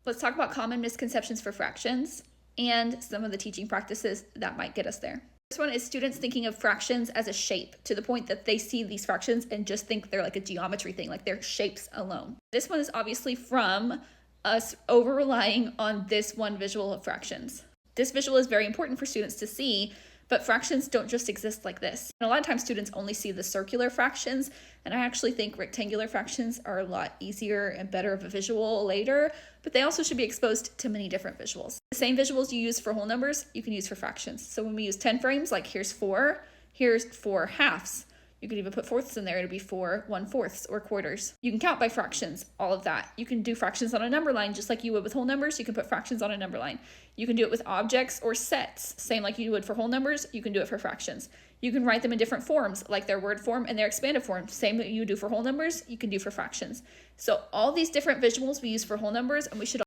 Let's talk about common misconceptions for fractions and some of the teaching practices that might get us there. This one is students thinking of fractions as a shape to the point that they see these fractions and just think they're like a geometry thing, like they're shapes alone. This one is obviously from us over relying on this one visual of fractions. This visual is very important for students to see, but fractions don't just exist like this. And a lot of times students only see the circular fractions, and I actually think rectangular fractions are a lot easier and better of a visual later, but they also should be exposed to many different visuals. The same visuals you use for whole numbers, you can use for fractions. So when we use 10 frames, like here's 4 halves. You could even put fourths in there. It'd be 4 1/4 or quarters. You can count by fractions, all of that. You can do fractions on a number line just like you would with whole numbers. You can put fractions on a number line. You can do it with objects or sets, same like you would for whole numbers. You can do it for fractions. You can write them in different forms, like their word form and their expanded form. Same that you do for whole numbers, you can do for fractions. So all these different visuals we use for whole numbers, and we should